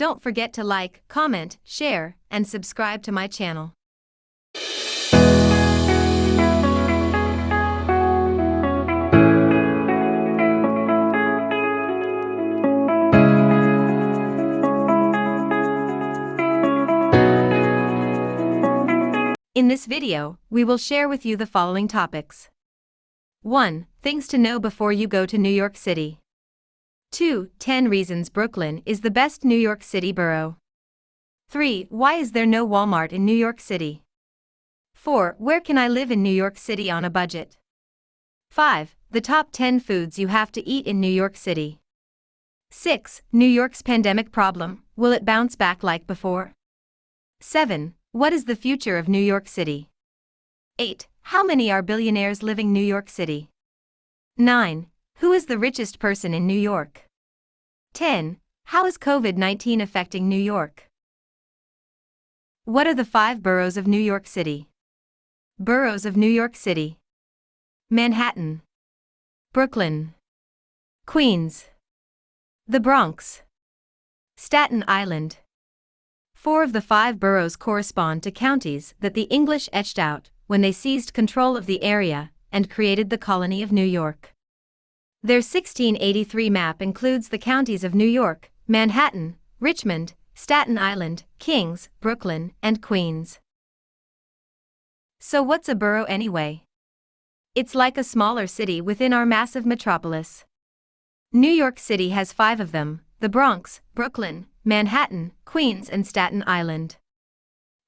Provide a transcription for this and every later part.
Don't forget to like, comment, share, and subscribe to my channel. In this video, we will share with you the following topics. 1. Things to know before you go to New York City. 2. 10 reasons Brooklyn is the best New York City borough. 3. Why is there no Walmart in New York City? 4. Where can I live in New York City on a budget? 5. The top 10 foods you have to eat in New York City. 6. New York's pandemic problem, will it bounce back like before? 7. What is the future of New York City? 8. How many are billionaires living New York City? 9. Who is the richest person in New York? 10. How is COVID-19 affecting New York? What are the 5 boroughs of New York City? Boroughs of New York City: Manhattan, Brooklyn, Queens, the Bronx, Staten Island. 4 of the 5 boroughs correspond to counties that the English etched out when they seized control of the area and created the colony of New York. Their 1683 map includes the counties of New York, Manhattan, Richmond, Staten Island, Kings, Brooklyn, and Queens. So what's a borough anyway? It's like a smaller city within our massive metropolis. New York City has 5 of them: the Bronx, Brooklyn, Manhattan, Queens, and Staten Island.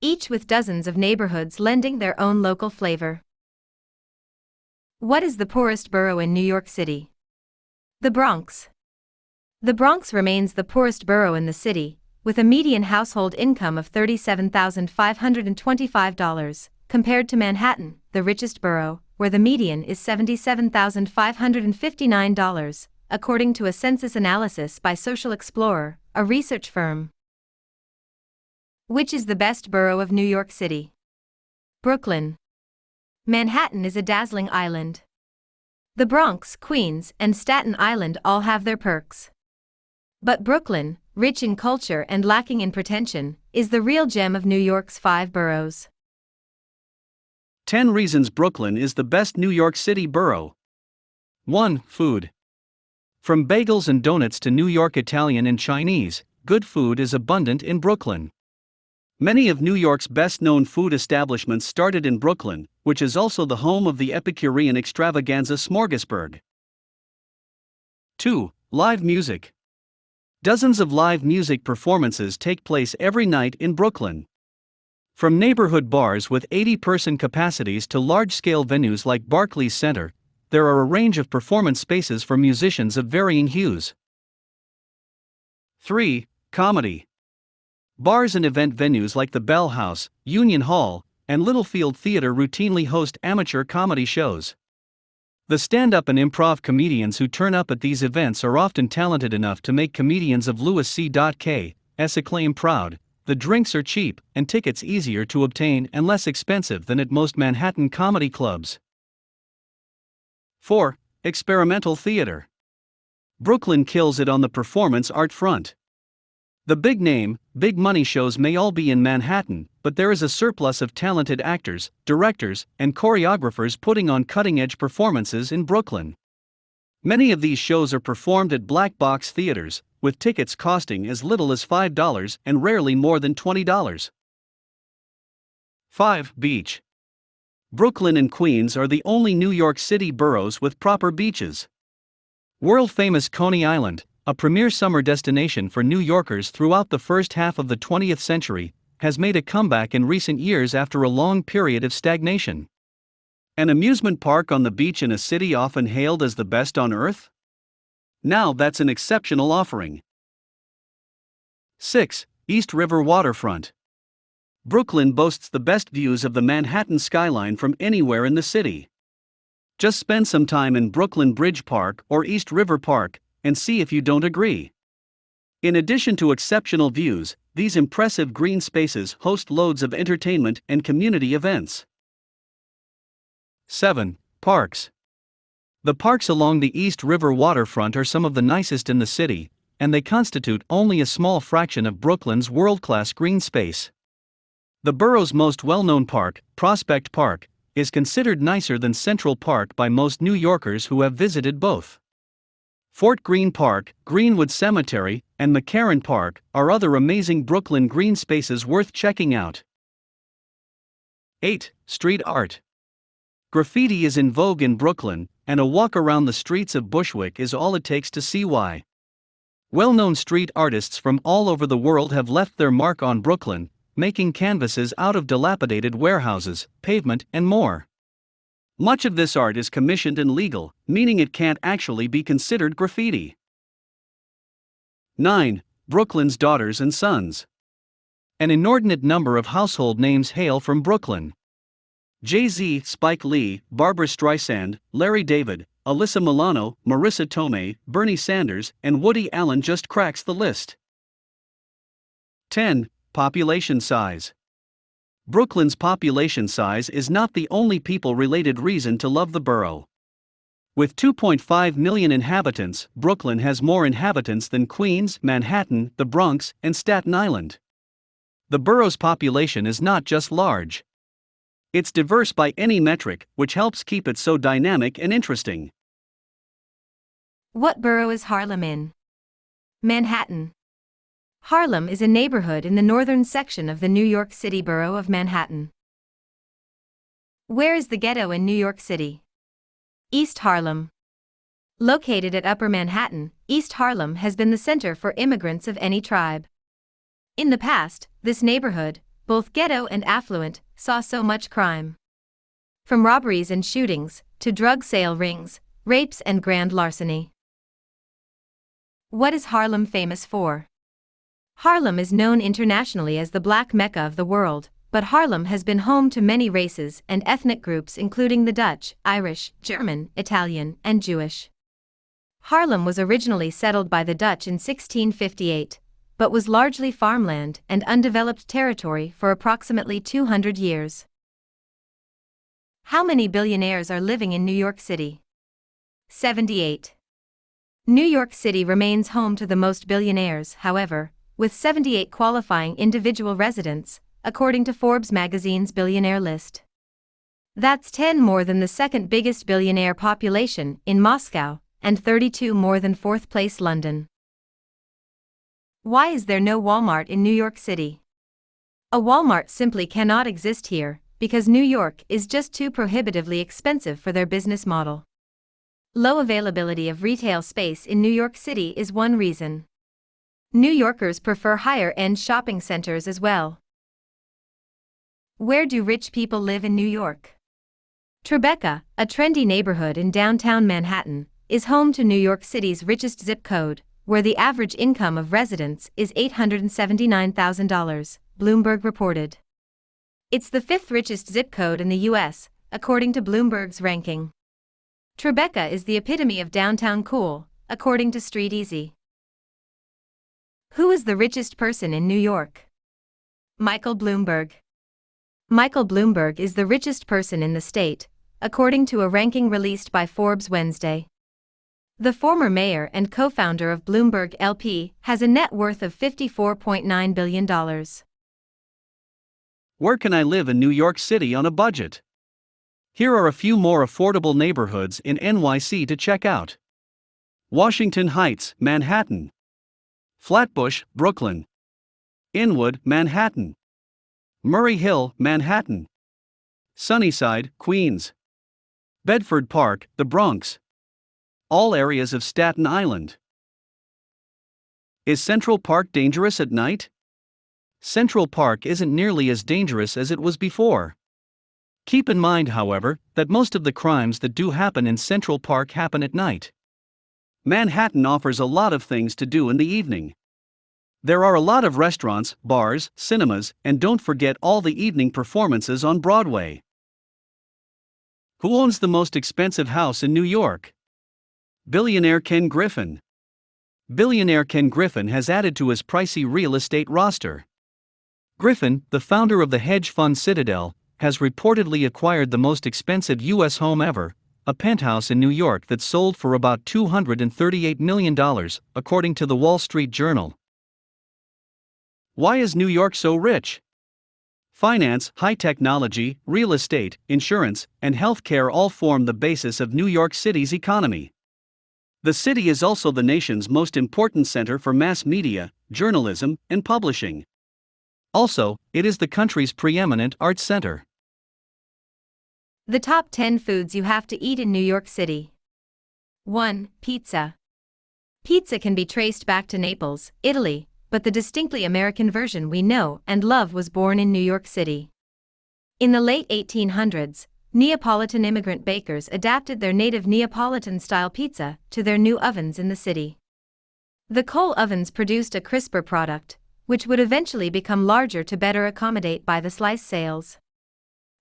Each with dozens of neighborhoods lending their own local flavor. What is the poorest borough in New York City? The Bronx. The Bronx remains the poorest borough in the city, with a median household income of $37,525, compared to Manhattan, the richest borough, where the median is $77,559, according to a census analysis by Social Explorer, a research firm. Which is the best borough of New York City? Brooklyn. Manhattan is a dazzling island. The Bronx, Queens, and Staten Island all have their perks. But Brooklyn, rich in culture and lacking in pretension, is the real gem of New York's 5 boroughs. 10 reasons Brooklyn is the best New York City borough. 1. Food. From bagels and donuts to New York Italian and Chinese, good food is abundant in Brooklyn. Many of New York's best-known food establishments started in Brooklyn, which is also the home of the Epicurean extravaganza smorgasbord. 2. Live music. Dozens of live music performances take place every night in Brooklyn. From neighborhood bars with 80-person capacities to large-scale venues like Barclays Center, there are a range of performance spaces for musicians of varying hues. 3. Comedy. Bars and event venues like the Bell House, Union Hall, and Littlefield Theater routinely host amateur comedy shows. The stand-up and improv comedians who turn up at these events are often talented enough to make comedians of Louis C.K.'s acclaim proud. The drinks are cheap, and tickets easier to obtain and less expensive than at most Manhattan comedy clubs. 4. Experimental theater. Brooklyn kills it on the performance art front. The big-name, big-money shows may all be in Manhattan, but there is a surplus of talented actors, directors, and choreographers putting on cutting-edge performances in Brooklyn. Many of these shows are performed at black box theaters, with tickets costing as little as $5 and rarely more than $20. 5. Beach. Brooklyn and Queens are the only New York City boroughs with proper beaches. World-famous Coney Island, a premier summer destination for New Yorkers throughout the first half of the 20th century, has made a comeback in recent years after a long period of stagnation. An amusement park on the beach in a city often hailed as the best on earth? Now that's an exceptional offering. 6. East River Waterfront. Brooklyn boasts the best views of the Manhattan skyline from anywhere in the city. Just spend some time in Brooklyn Bridge Park or East River Park, and see if you don't agree. In addition to exceptional views, these impressive green spaces host loads of entertainment and community events. 7. Parks. The parks along the East River waterfront are some of the nicest in the city, and they constitute only a small fraction of Brooklyn's world-class green space. The borough's most well-known park, Prospect Park, is considered nicer than Central Park by most New Yorkers who have visited both. Fort Greene Park, Greenwood Cemetery, and McCarran Park are other amazing Brooklyn green spaces worth checking out. 8. Street art. Graffiti is in vogue in Brooklyn, and a walk around the streets of Bushwick is all it takes to see why. Well-known street artists from all over the world have left their mark on Brooklyn, making canvases out of dilapidated warehouses, pavement, and more. Much of this art is commissioned and legal, meaning it can't actually be considered graffiti. 9. Brooklyn's daughters and sons. An inordinate number of household names hail from Brooklyn. Jay-Z, Spike Lee, Barbra Streisand, Larry David, Alyssa Milano, Marissa Tomei, Bernie Sanders, and Woody Allen just cracks the list. 10. Population size. Brooklyn's population size is not the only people-related reason to love the borough. With 2.5 million inhabitants, Brooklyn has more inhabitants than Queens, Manhattan, the Bronx, and Staten Island. The borough's population is not just large. It's diverse by any metric, which helps keep it so dynamic and interesting. What borough is Harlem in? Manhattan. Harlem is a neighborhood in the northern section of the New York City borough of Manhattan. Where is the ghetto in New York City? East Harlem. Located at Upper Manhattan, East Harlem has been the center for immigrants of any tribe. In the past, this neighborhood, both ghetto and affluent, saw so much crime. From robberies and shootings, to drug sale rings, rapes and grand larceny. What is Harlem famous for? Harlem is known internationally as the Black Mecca of the world, but Harlem has been home to many races and ethnic groups including the Dutch, Irish, German, Italian, and Jewish. Harlem was originally settled by the Dutch in 1658, but was largely farmland and undeveloped territory for approximately 200 years. How many billionaires are living in New York City? 78. New York City remains home to the most billionaires, however, with 78 qualifying individual residents, according to Forbes magazine's billionaire list. That's 10 more than the second biggest billionaire population in Moscow, and 32 more than fourth-place London. Why is there no Walmart in New York City? A Walmart simply cannot exist here, because New York is just too prohibitively expensive for their business model. Low availability of retail space in New York City is one reason. New Yorkers prefer higher-end shopping centers as well. Where do rich people live in New York? Tribeca, a trendy neighborhood in downtown Manhattan, is home to New York City's richest zip code, where the average income of residents is $879,000, Bloomberg reported. It's the fifth richest zip code in the U.S., according to Bloomberg's ranking. Tribeca is the epitome of downtown cool, according to Street Easy. Who is the richest person in New York? Michael Bloomberg. Michael Bloomberg is the richest person in the state, according to a ranking released by Forbes Wednesday. The former mayor and co-founder of Bloomberg LP has a net worth of $54.9 billion. Where can I live in New York City on a budget? Here are a few more affordable neighborhoods in NYC to check out. Washington Heights, Manhattan. Flatbush, Brooklyn. Inwood, Manhattan. Murray Hill, Manhattan. Sunnyside, Queens. Bedford Park, the Bronx. All areas of Staten Island. Is Central Park dangerous at night? Central Park isn't nearly as dangerous as it was before. Keep in mind, however, that most of the crimes that do happen in Central Park happen at night. Manhattan offers a lot of things to do in the evening. There are a lot of restaurants, bars, cinemas, and don't forget all the evening performances on Broadway. Who owns the most expensive house in New York? Billionaire Ken Griffin. Billionaire Ken Griffin has added to his pricey real estate roster. Griffin, the founder of the hedge fund Citadel, has reportedly acquired the most expensive U.S. home ever, a penthouse in New York that sold for about $238 million, according to the Wall Street Journal. Why is New York so rich? Finance, high technology, real estate, insurance, and healthcare all form the basis of New York City's economy. The city is also the nation's most important center for mass media, journalism, and publishing. Also, it is the country's preeminent arts center. The top 10 foods you have to eat in New York City. 1. Pizza. Pizza can be traced back to Naples, Italy, but the distinctly American version we know and love was born in New York City. In the late 1800s, Neapolitan immigrant bakers adapted their native Neapolitan-style pizza to their new ovens in the city. The coal ovens produced a crisper product, which would eventually become larger to better accommodate by-the-slice sales.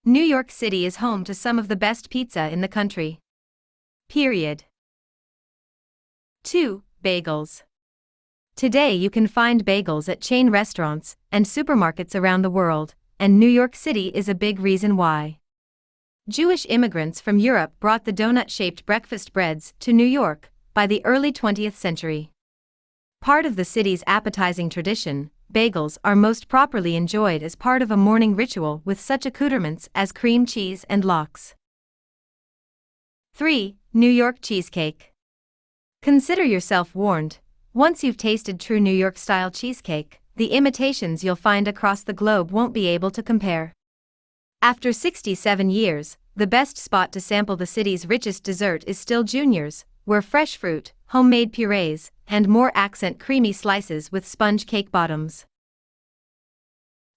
New York City is home to some of the best pizza in the country. Period. 2. Bagels. Today you can find bagels at chain restaurants and supermarkets around the world, and New York City is a big reason why. Jewish immigrants from Europe brought the donut-shaped breakfast breads to New York by the early 20th century. Part of the city's appetizing tradition, bagels are most properly enjoyed as part of a morning ritual with such accoutrements as cream cheese and lox. 3. New York cheesecake. Consider yourself warned. Once you've tasted true New York-style cheesecake, the imitations you'll find across the globe won't be able to compare. After 67 years, the best spot to sample the city's richest dessert is still Junior's, where fresh fruit, homemade purees, and more accent creamy slices with sponge cake bottoms.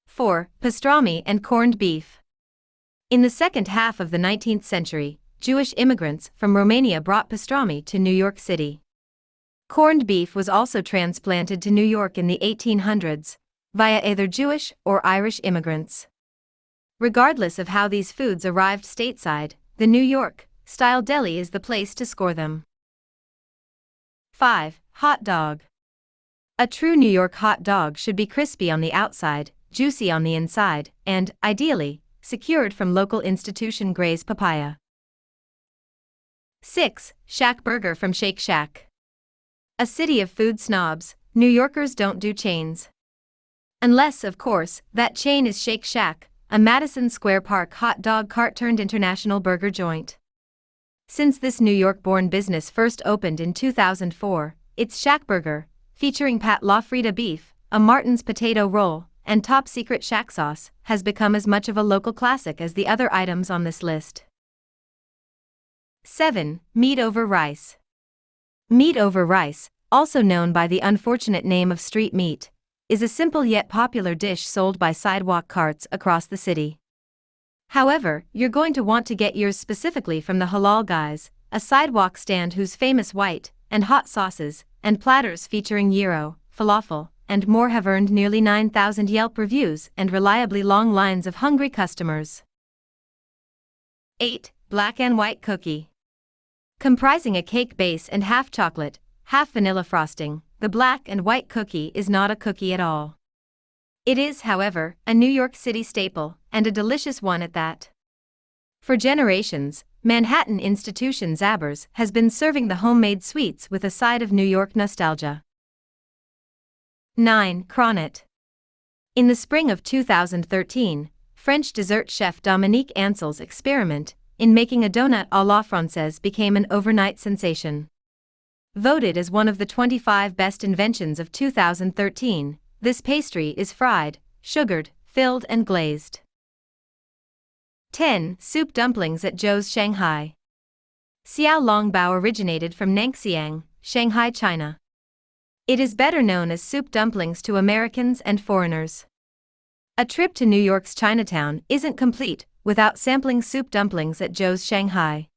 4. Pastrami and corned beef. In the second half of the 19th century, Jewish immigrants from Romania brought pastrami to New York City. Corned beef was also transplanted to New York in the 1800s, via either Jewish or Irish immigrants. Regardless of how these foods arrived stateside, the New York-style deli is the place to score them. 5. Hot dog. A true New York hot dog should be crispy on the outside, juicy on the inside, and, ideally, secured from local institution Gray's Papaya. 6. Shack Burger from Shake Shack. A city of food snobs, New Yorkers don't do chains. Unless, of course, that chain is Shake Shack, a Madison Square Park hot dog cart turned international burger joint. Since this New York-born business first opened in 2004, its Shack Burger, featuring Pat LaFrieda beef, a Martin's potato roll, and top-secret Shack sauce, has become as much of a local classic as the other items on this list. 7. Meat over rice. Meat over rice, also known by the unfortunate name of street meat, is a simple yet popular dish sold by sidewalk carts across the city. However, you're going to want to get yours specifically from the Halal Guys, a sidewalk stand whose famous white and hot sauces and platters featuring gyro, falafel, and more have earned nearly 9,000 Yelp reviews and reliably long lines of hungry customers. 8. Black and white cookie. Comprising a cake base and half chocolate, half vanilla frosting, the black and white cookie is not a cookie at all. It is, however, a New York City staple, and a delicious one at that. For generations, Manhattan institution Zabbers has been serving the homemade sweets with a side of New York nostalgia. 9. Cronut. In the spring of 2013, French dessert chef Dominique Ansel's experiment in making a donut à la Française became an overnight sensation. Voted as one of the 25 best inventions of 2013, this pastry is fried, sugared, filled and glazed. 10. Soup dumplings at Zhou's Shanghai. Xiao Long Bao originated from Nangxiang, Shanghai, China. It is better known as soup dumplings to Americans and foreigners. A trip to New York's Chinatown isn't complete without sampling soup dumplings at Zhou's Shanghai.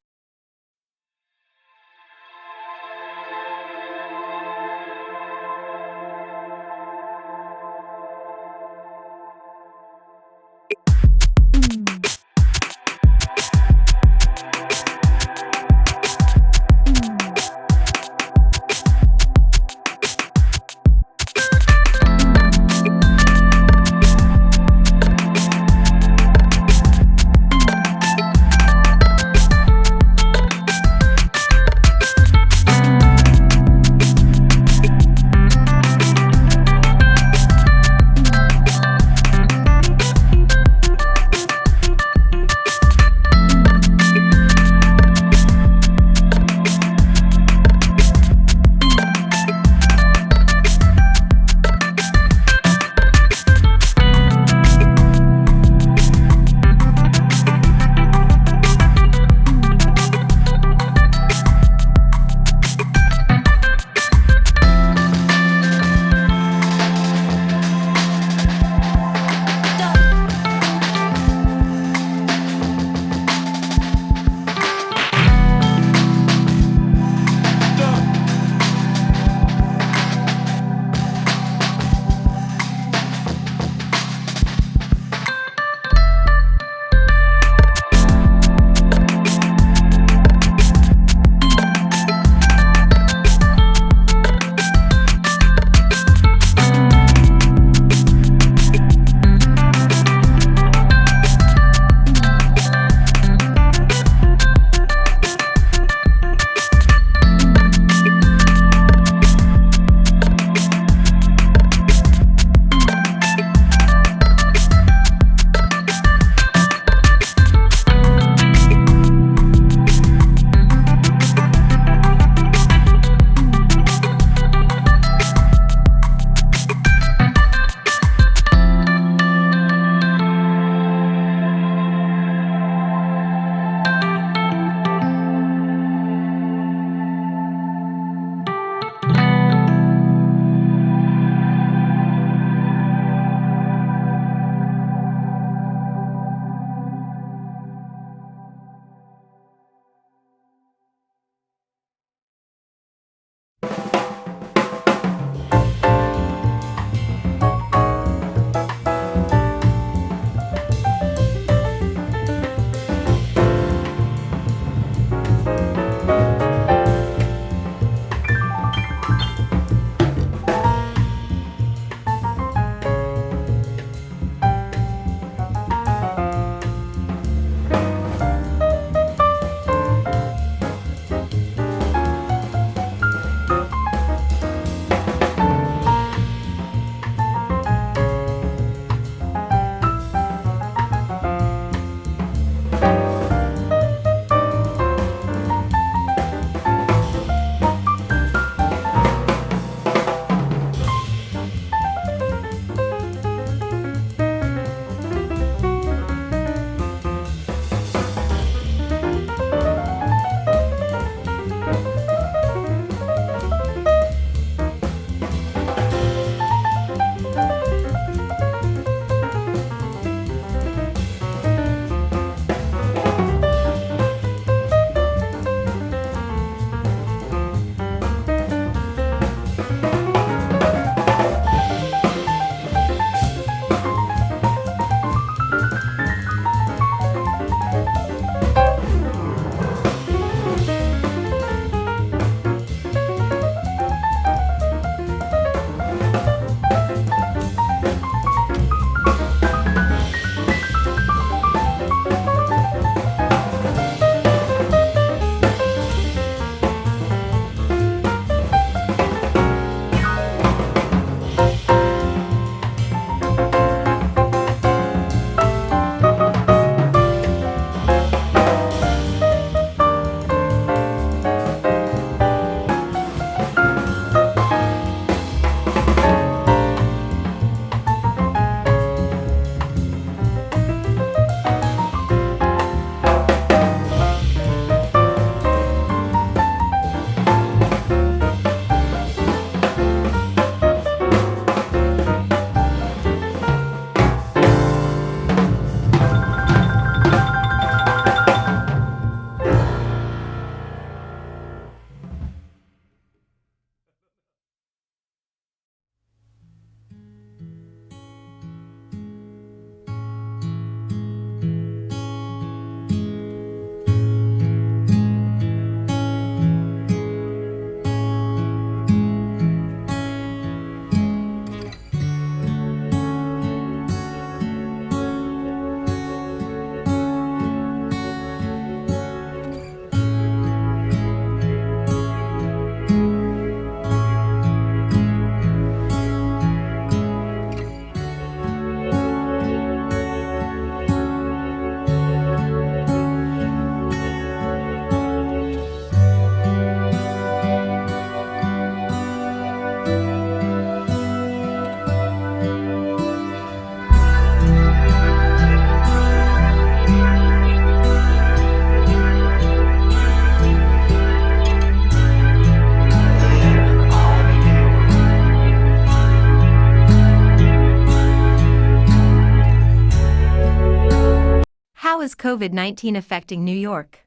is COVID-19 affecting New York?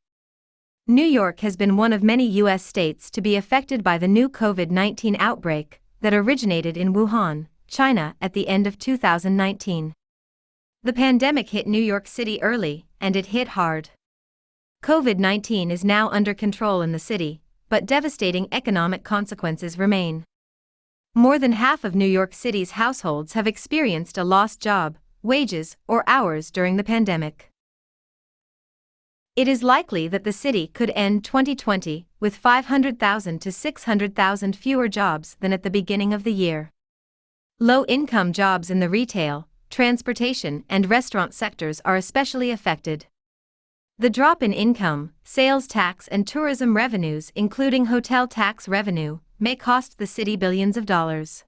New York has been one of many U.S. states to be affected by the new COVID-19 outbreak that originated in Wuhan, China at the end of 2019. The pandemic hit New York City early, and it hit hard. COVID-19 is now under control in the city, but devastating economic consequences remain. More than half of New York City's households have experienced a lost job, wages, or hours during the pandemic. It is likely that the city could end 2020 with 500,000 to 600,000 fewer jobs than at the beginning of the year. Low-income jobs in the retail, transportation, and restaurant sectors are especially affected. The drop in income, sales tax, and tourism revenues, including hotel tax revenue, may cost the city billions of dollars.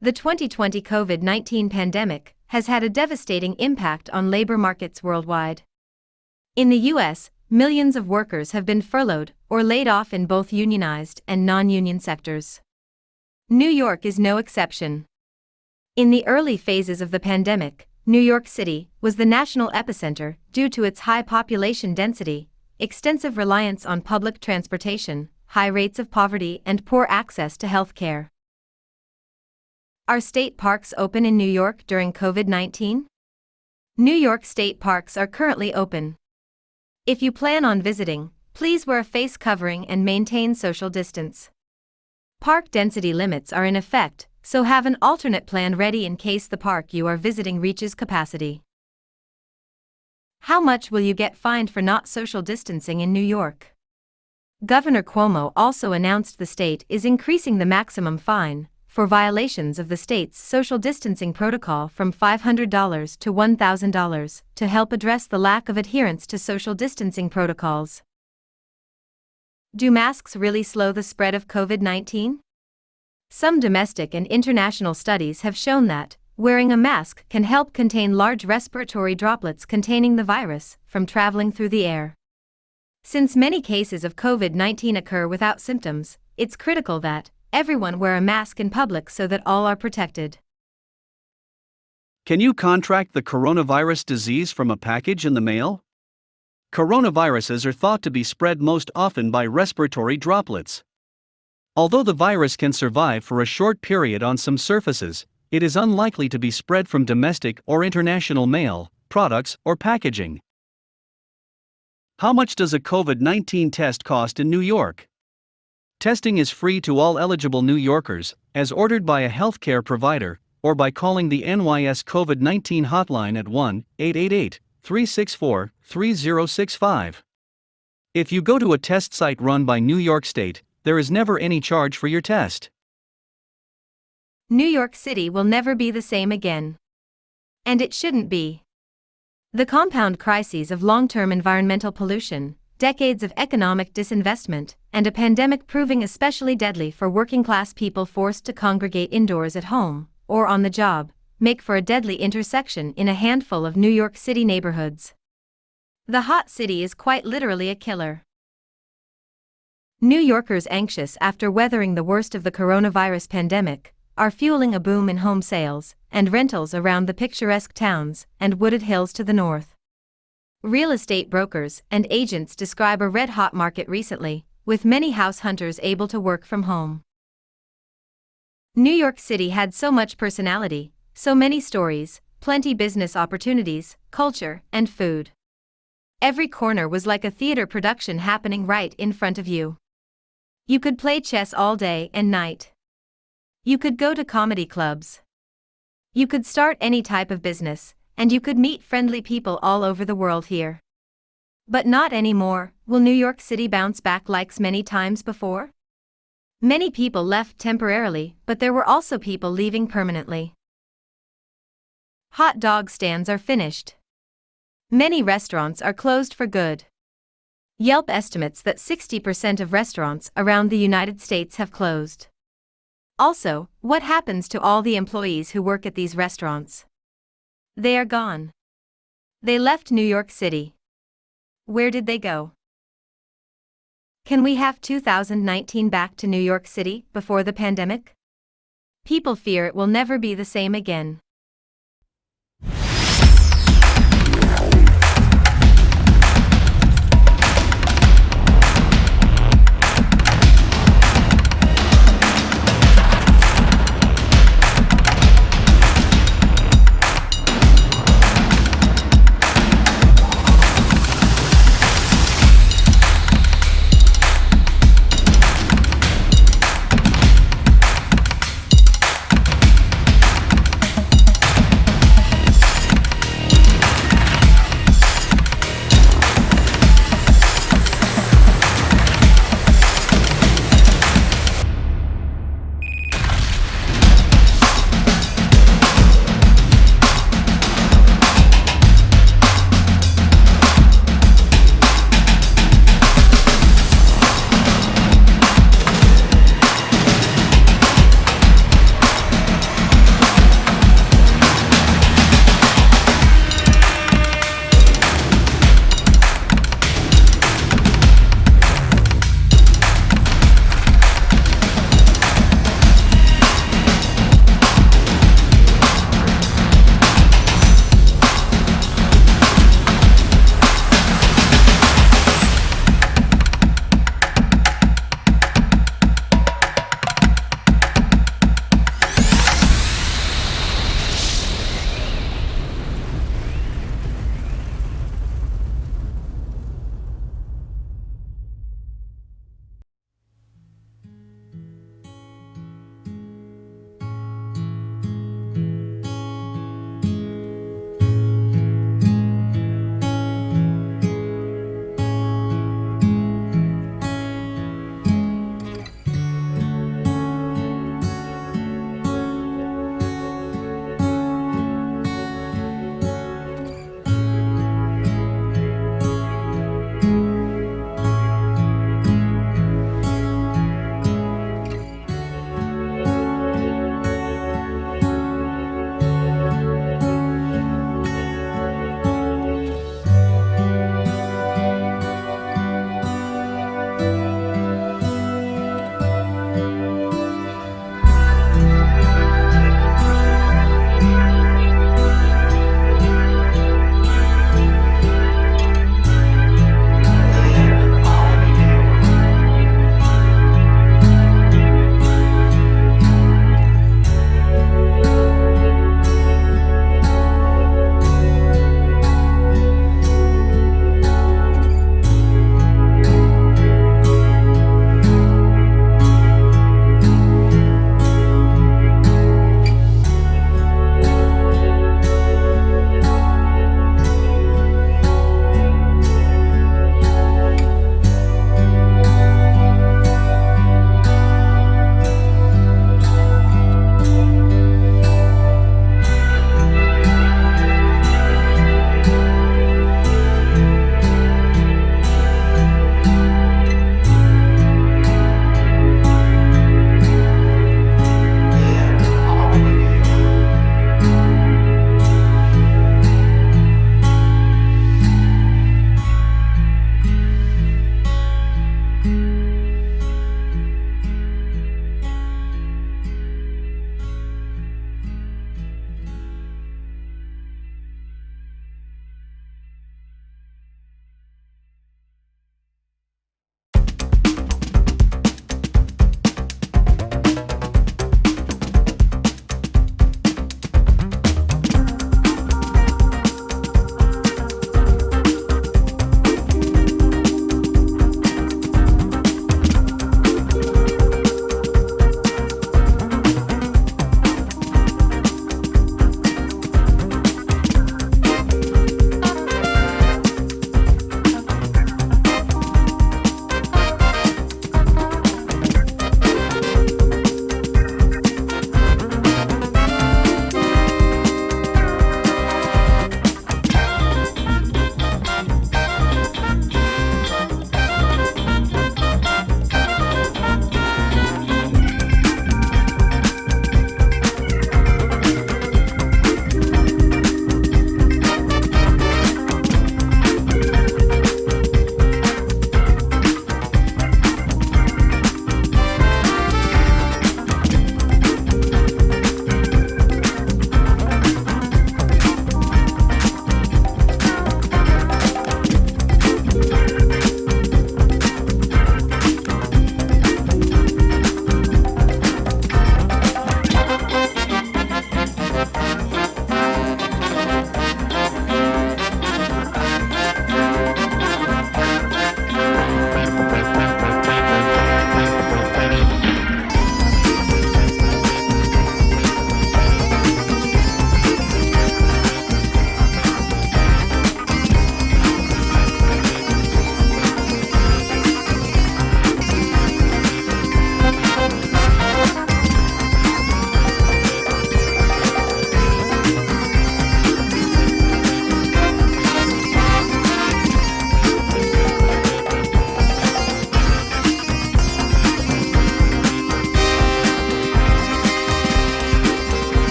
The 2020 COVID-19 pandemic has had a devastating impact on labor markets worldwide. In the U.S., millions of workers have been furloughed or laid off in both unionized and non-union sectors. New York is no exception. In the early phases of the pandemic, New York City was the national epicenter due to its high population density, extensive reliance on public transportation, high rates of poverty, and poor access to health care. Are state parks open in New York during COVID-19? New York state parks are currently open. If you plan on visiting, please wear a face covering and maintain social distance. Park density limits are in effect, so have an alternate plan ready in case the park you are visiting reaches capacity. How much will you get fined for not social distancing in New York? Governor Cuomo also announced the state is increasing the maximum fine for violations of the state's social distancing protocol from $500 to $1,000 to help address the lack of adherence to social distancing protocols. Do masks really slow the spread of COVID-19? Some domestic and international studies have shown that wearing a mask can help contain large respiratory droplets containing the virus from traveling through the air. Since many cases of COVID-19 occur without symptoms, it's critical that everyone wear a mask in public so that all are protected. Can you contract the coronavirus disease from a package in the mail? Coronaviruses are thought to be spread most often by respiratory droplets. Although the virus can survive for a short period on some surfaces, it is unlikely to be spread from domestic or international mail, products, or packaging. How much does a COVID-19 test cost in New York? Testing is free to all eligible New Yorkers, as ordered by a healthcare provider, or by calling the NYS COVID-19 hotline at 1-888-364-3065. If you go to a test site run by New York State, there is never any charge for your test. New York City will never be the same again. And it shouldn't be. The compound crises of long-term environmental pollution, decades of economic disinvestment, and a pandemic proving especially deadly for working-class people forced to congregate indoors at home or on the job, make for a deadly intersection in a handful of New York City neighborhoods. The hot city is quite literally a killer. New Yorkers anxious after weathering the worst of the coronavirus pandemic are fueling a boom in home sales and rentals around the picturesque towns and wooded hills to the north. Real estate brokers and agents describe a red-hot market recently, with many house hunters able to work from home. New York City had so much personality, so many stories, plenty business opportunities, culture, and food. Every corner was like a theater production happening right in front of you. You could play chess all day and night. You could go to comedy clubs. You could start any type of business, and you could meet friendly people all over the world here. But not anymore. Will New York City bounce back like many times before? Many people left temporarily, but there were also people leaving permanently. Hot dog stands are finished. Many restaurants are closed for good. Yelp estimates that 60% of restaurants around the United States have closed. Also, what happens to all the employees who work at these restaurants? They are gone. They left New York City. Where did they go? Can we have 2019 back to New York City before the pandemic? People fear it will never be the same again.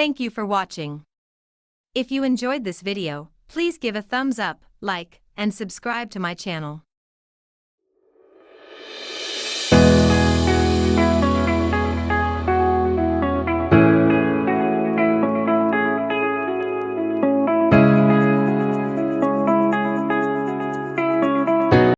Thank you for watching. If you enjoyed this video, please give a thumbs up, like, and subscribe to my channel.